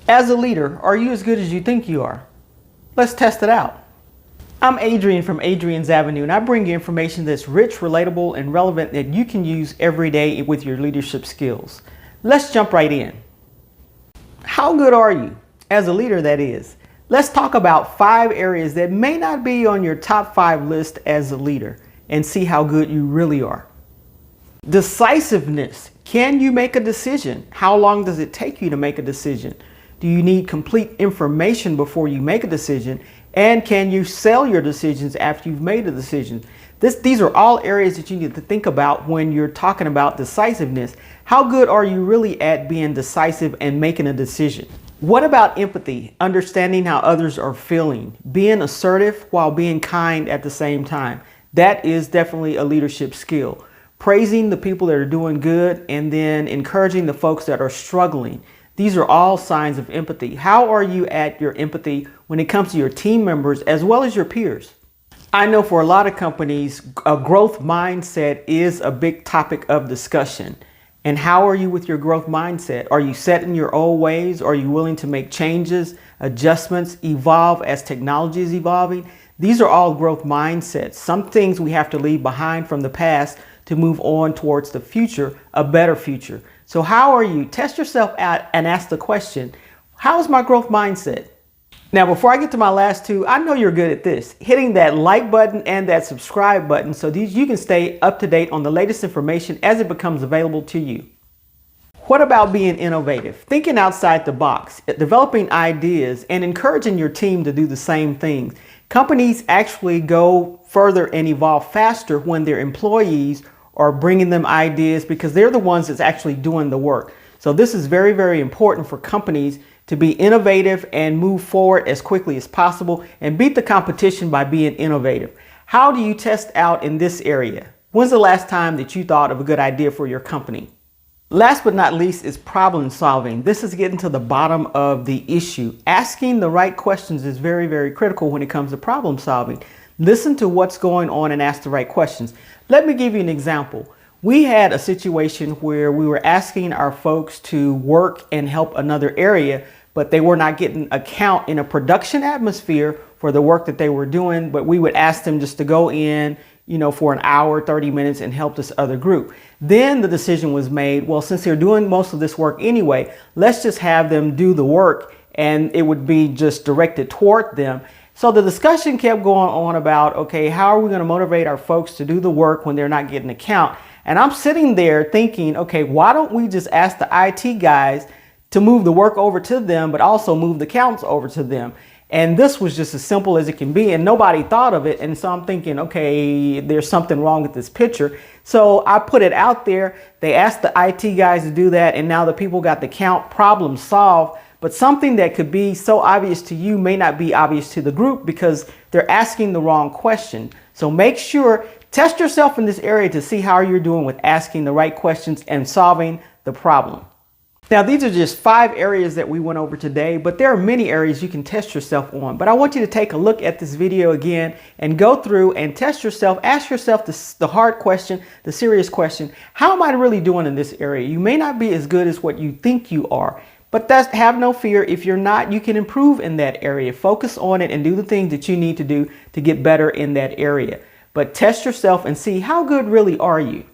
As a leader, are you as good as you think you are? Let's test it out. I'm Adrian from Adrian's Avenue, and I bring you information that's rich, relatable, and relevant that you can use every day with your leadership skills. Let's jump right in. How good are you? As a leader, that is. Let's talk about 5 areas that may not be on your top 5 list as a leader and see how good you really are. Decisiveness. Can you make a decision? How long does it take you to make a decision? Do you need complete information before you make a decision? And can you sell your decisions after you've made a decision? These are all areas that you need to think about when you're talking about decisiveness. How good are you really at being decisive and making a decision? What about empathy? Understanding how others are feeling, being assertive while being kind at the same time. That is definitely a leadership skill. Praising the people that are doing good and then encouraging the folks that are struggling. These are all signs of empathy. How are you at your empathy when it comes to your team members as well as your peers? I know for a lot of companies, a growth mindset is a big topic of discussion. And how are you with your growth mindset? Are you set in your old ways? Are you willing to make changes, adjustments, evolve as technology is evolving? These are all growth mindsets. Some things we have to leave behind from the past to move on towards the future, a better future. So how are you? Test yourself out and ask the question, how is my growth mindset? Now, before I get to my last 2, I know you're good at this, hitting that like button and that subscribe button so you can stay up to date on the latest information as it becomes available to you. What about being innovative? Thinking outside the box, developing ideas, and encouraging your team to do the same things. Companies actually go further and evolve faster when their employees are bringing them ideas because they're the ones that's actually doing the work. So this is very, very important for companies to be innovative and move forward as quickly as possible and beat the competition by being innovative. How do you test out in this area? When's the last time that you thought of a good idea for your company? Last but not least is problem solving. This is getting to the bottom of the issue. Asking the right questions is very, very critical when it comes to problem solving. Listen to what's going on and ask the right questions. Let me give you an example. We had a situation where we were asking our folks to work and help another area, but they were not getting a count in a production atmosphere for the work that they were doing. But we would ask them just to go in, for an hour, 30 minutes and help this other group. Then the decision was made, well, since they're doing most of this work anyway, let's just have them do the work and it would be just directed toward them. So the discussion kept going on about, okay, how are we going to motivate our folks to do the work when they're not getting a count? And I'm sitting there thinking, okay, why don't we just ask the IT guys to move the work over to them, but also move the counts over to them? And this was just as simple as it can be, and nobody thought of it. And so I'm thinking, okay, there's something wrong with this picture. So I put it out there. They asked the IT guys to do that, and now the people got the count, problem solved. But something that could be so obvious to you may not be obvious to the group because they're asking the wrong question. So make sure, test yourself in this area to see how you're doing with asking the right questions and solving the problem. Now, these are just 5 areas that we went over today, but there are many areas you can test yourself on. But I want you to take a look at this video again and go through and test yourself. Ask yourself the hard question, the serious question. How am I really doing in this area? You may not be as good as what you think you are, but have no fear. If you're not, you can improve in that area. Focus on it and do the things that you need to do to get better in that area. But test yourself and see how good really are you.